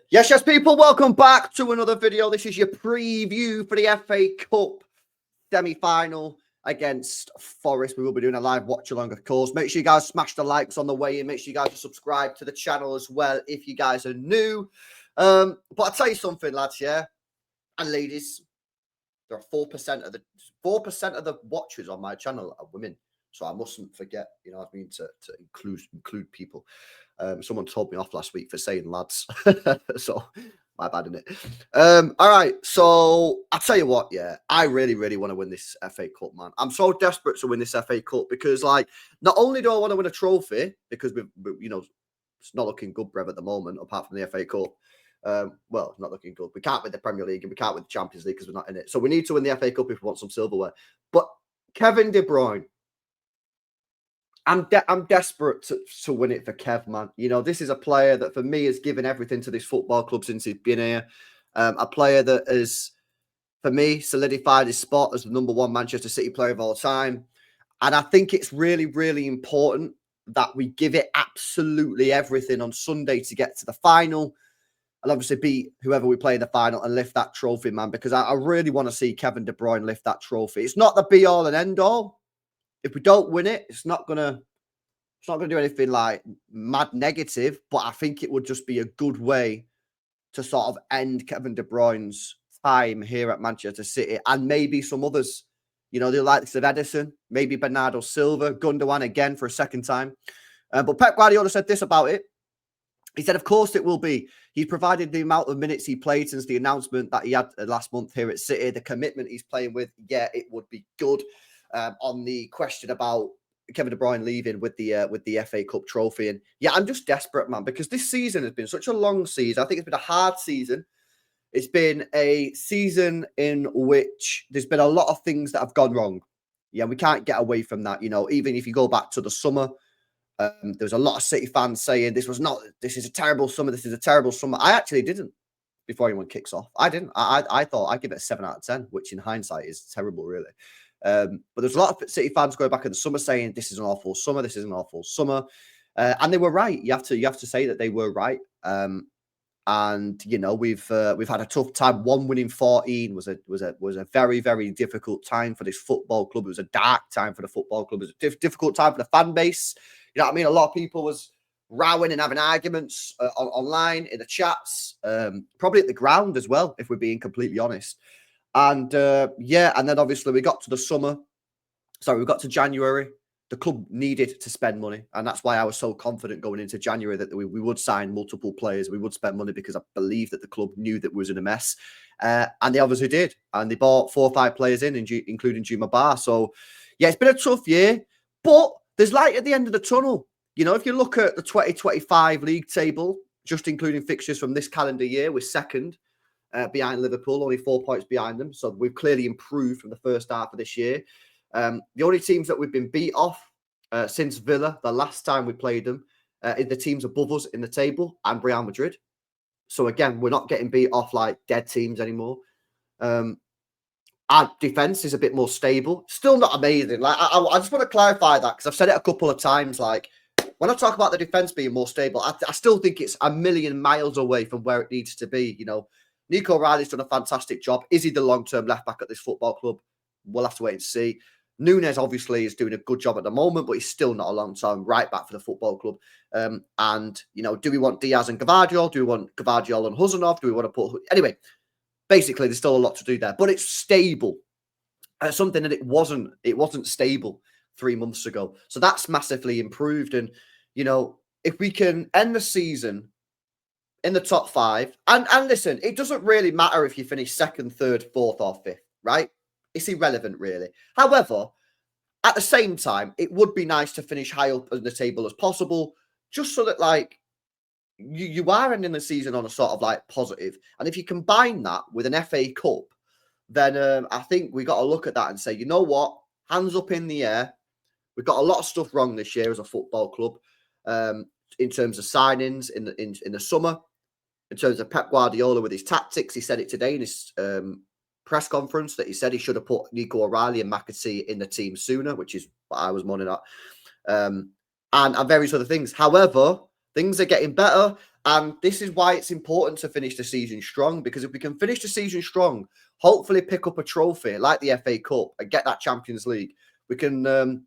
Yes, people, welcome back to another video. This is your preview for the FA Cup semi-final against Forest. We will be doing a live watch-along, of course. Make sure you guys smash the likes on the way in. Make sure you guys subscribe to the channel as well if you guys are new. But I'll tell you something, lads, yeah? And ladies, there are 4% of the watchers on my channel are women. So I mustn't forget, you know what I mean, to include people. Someone told me off last week for saying lads. So my bad, isn't it? All right. So I'll tell you what, yeah, I really, really want to win this FA Cup, man. I'm so desperate to win this FA Cup because, like, not only do I want to win a trophy because we you know, it's not looking good, Brev, at the moment, apart from the FA Cup. Well, it's not looking good. We can't win the Premier League and we can't win the Champions League because we're not in it. So we need to win the FA Cup if we want some silverware. But Kevin De Bruyne, I'm desperate to win it for Kev, man. You know, this is a player that for me has given everything to this football club since he's been here. A player that has, for me, solidified his spot as the #1 Manchester City player of all time. And I think it's really, really important that we give it absolutely everything on Sunday to get to the final and obviously beat whoever we play in the final and lift that trophy, man, because I really want to see Kevin De Bruyne lift that trophy. It's not the be-all and end-all. If we don't win it, it's not gonna do anything like mad negative, but I think it would just be a good way to sort of end Kevin De Bruyne's time here at Manchester City and maybe some others. You know, the likes of Edison, maybe Bernardo Silva, Gundogan again for a second time. But Pep Guardiola said this about it. He said, of course it will be. He's provided the amount of minutes he played since the announcement that he had last month here at City, the commitment he's playing with. Yeah, it would be good. On the question about Kevin De Bruyne leaving with the FA Cup trophy. And yeah, I'm just desperate, man, because this season has been such a long season. I think it's been a hard season. It's been a season in which there's been a lot of things that have gone wrong. Yeah, we can't get away from that. You know, even if you go back to the summer, there was a lot of City fans saying this is a terrible summer. This is a terrible summer. I actually didn't before anyone kicks off. I didn't. I thought I'd give it a 7 out of 10, which in hindsight is terrible, really. But there's a lot of City fans going back in the summer saying this is an awful summer. This is an awful summer, and they were right. You have to say that they were right. And you know we've had a tough time. One winning 14 was a very, very difficult time for this football club. It was a dark time for the football club. It was a difficult time for the fan base. You know what I mean? A lot of people was rowing and having arguments online in the chats, probably at the ground as well, if we're being completely honest. And yeah, and then obviously we got to the summer. Sorry, we got to January. The club needed to spend money. And that's why I was so confident going into January that we would sign multiple players. We would spend money because I believe that the club knew that we was in a mess. And they obviously did. And they bought 4 or 5 players in including Juma Bar. So, yeah, it's been a tough year. But there's light at the end of the tunnel. You know, if you look at the 2025 league table, just including fixtures from this calendar year, we're second behind Liverpool, only 4 points behind them. So we've clearly improved from the first half of this year. The only teams that we've been beat off since Villa, the last time we played them, is the teams above us in the table and Real Madrid. So again, we're not getting beat off like dead teams anymore. Our defense is a bit more stable. Still not amazing. Like I just want to clarify that because I've said it a couple of times. Like when I talk about the defense being more stable, I still think it's a million miles away from where it needs to be. You know, Nico Riley's done a fantastic job. Is he the long-term left back at this football club? We'll have to wait and see. Nunes obviously is doing a good job at the moment, but he's still not a long-term right back for the football club. And, you know, do we want Diaz and Gvardiol? Do we want Gvardiol and Huzanov? Do we want to put... Anyway, basically, there's still a lot to do there, but it's stable. Something that it wasn't stable 3 months ago. So that's massively improved. And, you know, if we can end the season in the top 5, and listen, it doesn't really matter if you finish 2nd, 3rd, 4th, or 5th, right? It's irrelevant, really. However, at the same time, it would be nice to finish high up on the table as possible, just so that, like, you are ending the season on a sort of, like, positive. And if you combine that with an FA Cup, then I think we got to look at that and say, you know what? Hands up in the air. We've got a lot of stuff wrong this year as a football club in terms of signings in the summer, in terms of Pep Guardiola with his tactics. He said it today in his press conference that he said he should have put Nico O'Reilly and McAtee in the team sooner, which is what I was mourning at, and various other things. However, things are getting better. And this is why it's important to finish the season strong, because if we can finish the season strong, hopefully pick up a trophy like the FA Cup and get that Champions League, we can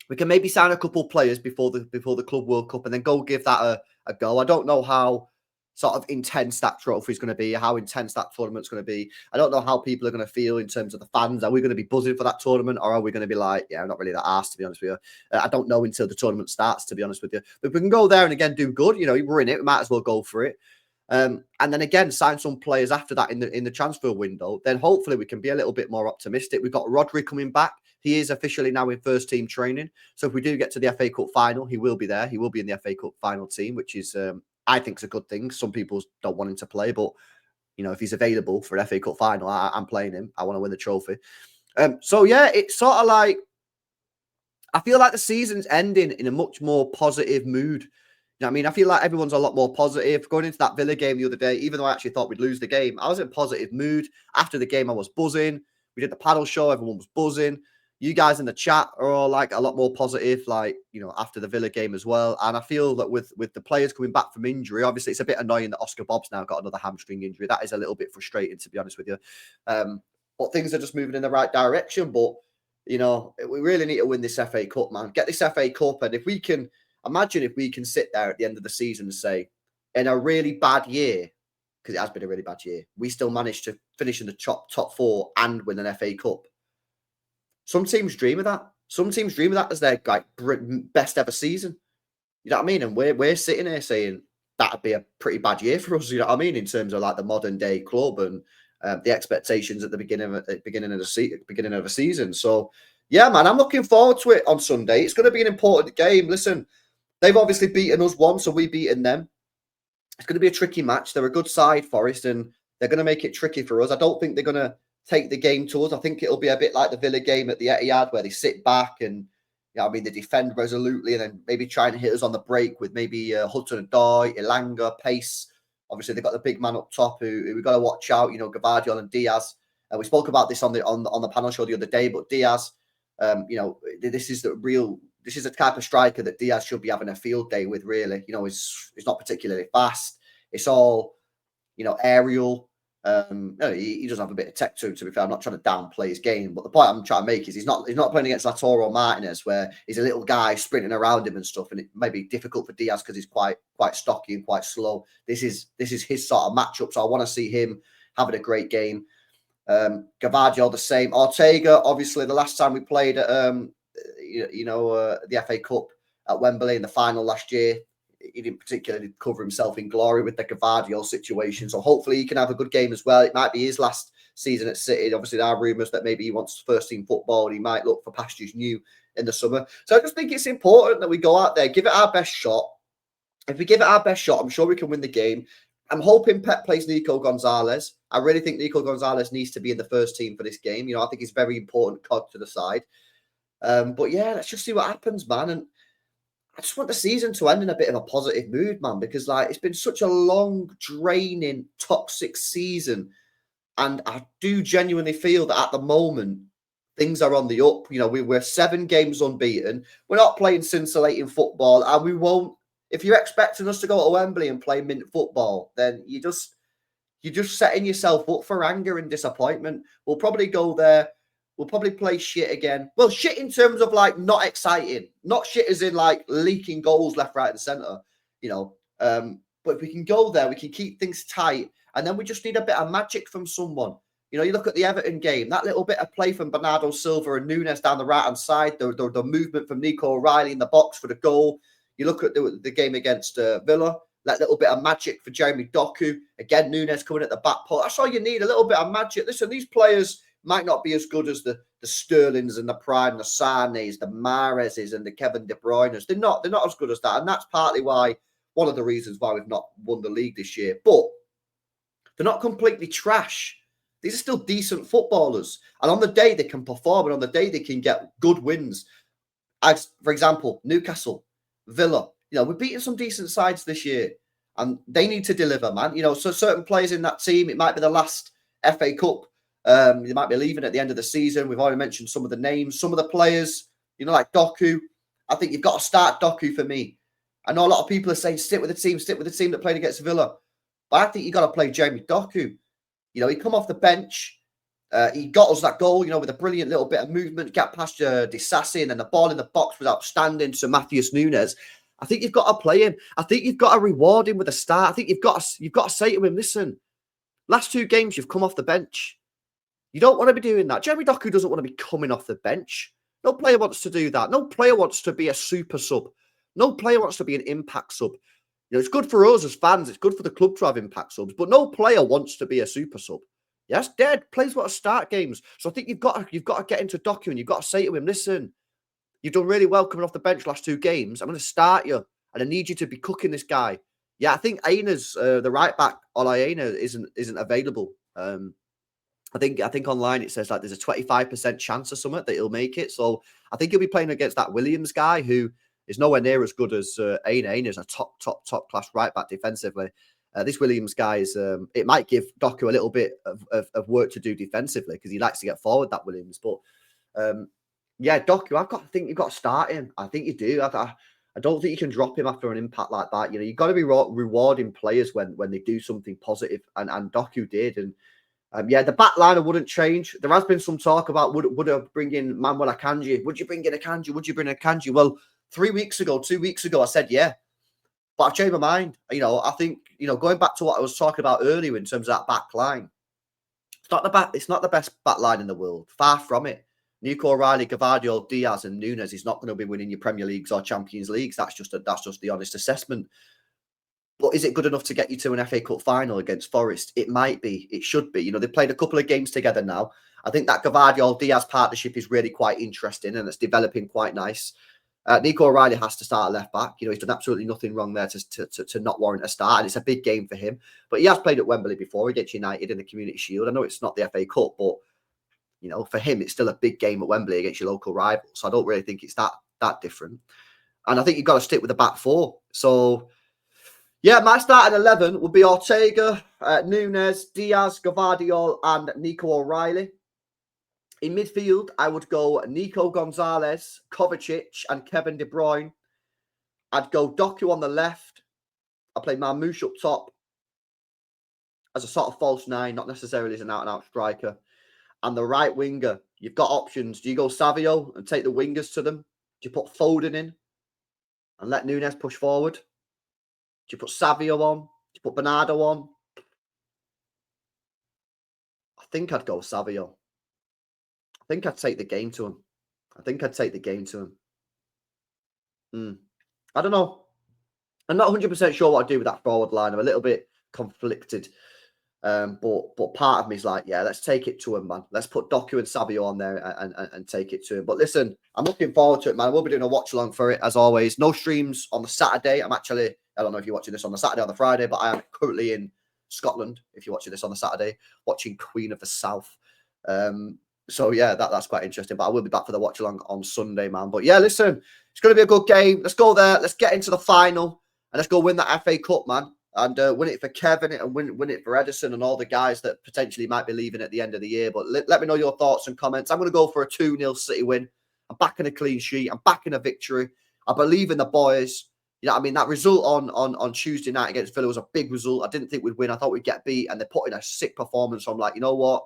maybe sign a couple players before the Club World Cup and then go give that a go. I don't know how sort of intense that trophy is going to be, how intense that tournament's going to be. I don't know how people are going to feel in terms of the fans. Are we going to be buzzing for that tournament, or are we going to be like, yeah, I'm not really that arsed, to be honest with you. I don't know until the tournament starts, to be honest with you. But if we can go there and again do good, we're in it, we might as well go for it. And then again, sign some players after that in the transfer window. Then hopefully we can be a little bit more optimistic. We've got Rodri coming back. He is officially now in first team training. So if we do get to the FA Cup final, he will be there. He will be in the FA Cup final team, which is, I think, is a good thing. Some people don't want him to play, but if he's available for an FA Cup final, I'm playing him. I want to win the trophy. So yeah, it's sort of like, I feel like the season's ending in a much more positive mood. I mean? I feel like everyone's a lot more positive. Going into that Villa game the other day, even though I actually thought we'd lose the game, I was in positive mood. After the game, I was buzzing. We did the paddle show. Everyone was buzzing. You guys in the chat are all like a lot more positive, like, after the Villa game as well. And I feel that with the players coming back from injury, obviously it's a bit annoying that Oscar Bobb's now got another hamstring injury. That is a little bit frustrating, to be honest with you. But things are just moving in the right direction. But, we really need to win this FA Cup, man. Get this FA Cup. And if we can sit there at the end of the season and say, in a really bad year, because it has been a really bad year, we still managed to finish in the top four and win an FA Cup. Some teams dream of that. Some teams dream of that as their best ever season. You know what I mean? And we're sitting here saying that'd be a pretty bad year for us. You know what I mean? In terms of like the modern day club and the expectations at the beginning of a season. So yeah, man, I'm looking forward to it on Sunday. It's going to be an important game. Listen, they've obviously beaten us once, so we've beaten them. It's going to be a tricky match. They're a good side, Forest, and they're going to make it tricky for us. I don't think they're going to take the game to us. I think it'll be a bit like the Villa game at the Etihad, where they sit back and, they defend resolutely and then maybe try and hit us on the break with maybe Hudson-Odoi, Elanga, pace. Obviously, they've got the big man up top who we've got to watch out, Gvardiol and Diaz. We spoke about this on the panel show the other day, but Diaz, this is the type of striker that Diaz should be having a field day with, really. He's not particularly fast. It's all, aerial. No, he does have a bit of tech to him, to be fair. I'm not trying to downplay his game, but the point I'm trying to make is he's not playing against Lautaro Martinez, where he's a little guy sprinting around him and stuff, and it may be difficult for Diaz because he's quite stocky and quite slow. This is his sort of matchup, so I want to see him having a great game. Gvardiol the same. Ortega, obviously, the last time we played at the FA Cup at Wembley in the final last year, he didn't particularly cover himself in glory with the Gvardiol situation. So hopefully he can have a good game as well. It might be his last season at City. Obviously, there are rumours that maybe he wants first team football and he might look for pastures new in the summer. So I just think it's important that we go out there, give it our best shot. If we give it our best shot, I'm sure we can win the game. I'm hoping Pep plays Nico Gonzalez. I really think Nico Gonzalez needs to be in the first team for this game. I think he's a very important cog to the side. But yeah, let's just see what happens, man. And I just want the season to end in a bit of a positive mood, man, because it's been such a long, draining, toxic season. And I do genuinely feel that at the moment, things are on the up. We're 7 games unbeaten. We're not playing scintillating football, and we won't. If you're expecting us to go to Wembley and play mint football, then you're just setting yourself up for anger and disappointment. We'll probably go there. We'll probably play shit again. Well, shit in terms of not exciting, not shit as in leaking goals left, right, and centre. But if we can go there, we can keep things tight, and then we just need a bit of magic from someone. You look at the Everton game, that little bit of play from Bernardo Silva and Nunes down the right hand side, the movement from Nico O'Reilly in the box for the goal. You look at the game against Villa, that little bit of magic for Jeremy Doku. Again, Nunes coming at the back post. That's all you need, a little bit of magic. Listen, these players might not be as good as the Sterlings and the Prime, the Sanes, the Mahrezes and the Kevin De Bruynes. They're not as good as that. And that's partly why, one of the reasons why we've not won the league this year. But they're not completely trash. These are still decent footballers. And on the day they can perform, and on the day they can get good wins. As, for example, Newcastle, Villa. We're beating some decent sides this year. And they need to deliver, man. So certain players in that team, it might be the last FA Cup. They might be leaving at the end of the season. We've already mentioned some of the names. Some of the players, like Doku. I think you've got to start Doku for me. I know a lot of people are saying stick with the team that played against Villa. But I think you got to play Jamie Doku. You know, he come off the bench. He got us that goal, you know, with a brilliant little bit of movement, get past Disassi, and the ball in the box was outstanding to Matheus Nunes. I think you've got to play him. I think you've got to reward him with a start. I think you've got to say to him, listen, last 2 games you've come off the bench. You don't want to be doing that. Jeremy Doku doesn't want to be coming off the bench. No player wants to do that. No player wants to be a super sub. No player wants to be an impact sub. You know, it's good for us as fans. It's good for the club to have impact subs, but no player wants to be a super sub. Yes, dead. Players want to start games. So I think you've got to get into Doku and you've got to say to him, listen, you've done really well coming off the bench last 2 games. I'm going to start you, and I need you to be cooking this guy. Yeah, I think Aina's the right back. Ola Aina isn't available. I think online it says like there's a 25% chance or something that he'll make it. So I think he'll be playing against that Williams guy who is nowhere near as good as Aina. Aina is a top class right back defensively. This Williams guy is, it might give Doku a little bit of work to do defensively because he likes to get forward, that Williams. But yeah, Doku, I think you've got to start him. I think you do. I don't think you can drop him after an impact like that. You know, you've got to be rewarding players when they do something positive, and Doku did. And yeah, the back line I wouldn't change. There has been some talk about would I bring in Manuel Akanji? Would you bring in Akanji? Would you bring in Akanji? Well, 2 weeks ago, I said yeah. But I've changed my mind. You know, I think, you know, going back to what I was talking about earlier in terms of that back line, it's not the best back line in the world. Far from it. Nico O'Reilly, Gvardiol, Diaz, and Nunes is not going to be winning your Premier Leagues or Champions Leagues. That's just the honest assessment. But is it good enough to get you to an FA Cup final against Forest? It might be. It should be. You know, they've played a couple of games together now. I think that Gvardiol-Diaz partnership is really quite interesting and it's developing quite nice. Nico O'Reilly has to start at left back. You know, he's done absolutely nothing wrong there to not warrant a start. And it's a big game for him. But he has played at Wembley before against United in the Community Shield. I know it's not the FA Cup, but, you know, for him, it's still a big game at Wembley against your local rival. So I don't really think it's that different. And I think you've got to stick with the back 4. So, yeah, my starting 11 would be Ortega, Nunes, Diaz, Gvardiol, and Nico O'Reilly. In midfield, I would go Nico Gonzalez, Kovacic, and Kevin De Bruyne. I'd go Doku on the left. I'd play Marmoush up top as a sort of false 9, not necessarily as an out-and-out striker. And the right winger, you've got options. Do you go Savio and take the wingers to them? Do you put Foden in and let Nunes push forward? Do you put Savio on? Do you put Bernardo on? I think I'd go Savio. I think I'd take the game to him. I don't know. I'm not 100% sure what I'd do with that forward line. I'm a little bit conflicted. But part of me is like, yeah, let's take it to him, man. Let's put Doku and Savio on there and take it to him. But listen, I'm looking forward to it, man. We'll be doing a watch along for it, as always. No streams on the Saturday. I don't know if you're watching this on the Saturday or the Friday, but I am currently in Scotland, if you're watching this on the Saturday, watching Queen of the South. So, yeah, that's quite interesting. But I will be back for the watch along on Sunday, man. But, yeah, listen, it's going to be a good game. Let's go there. Let's get into the final. And let's go win that FA Cup, man. And win it for Kevin and win it for Edison and all the guys that potentially might be leaving at the end of the year. But let me know your thoughts and comments. I'm going to go for a 2-0 City win. I'm backing a clean sheet. I'm backing a victory. I believe in the boys. You know what I mean? That result on Tuesday night against Villa was a big result. I didn't think we'd win. I thought we'd get beat. And they put in a sick performance. So I'm like, you know what?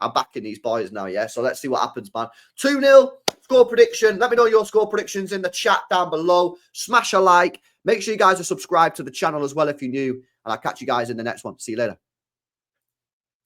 I'm backing these boys now, yeah? So let's see what happens, man. 2-0 score prediction. Let me know your score predictions in the chat down below. Smash a like. Make sure you guys are subscribed to the channel as well if you're new. And I'll catch you guys in the next one. See you later.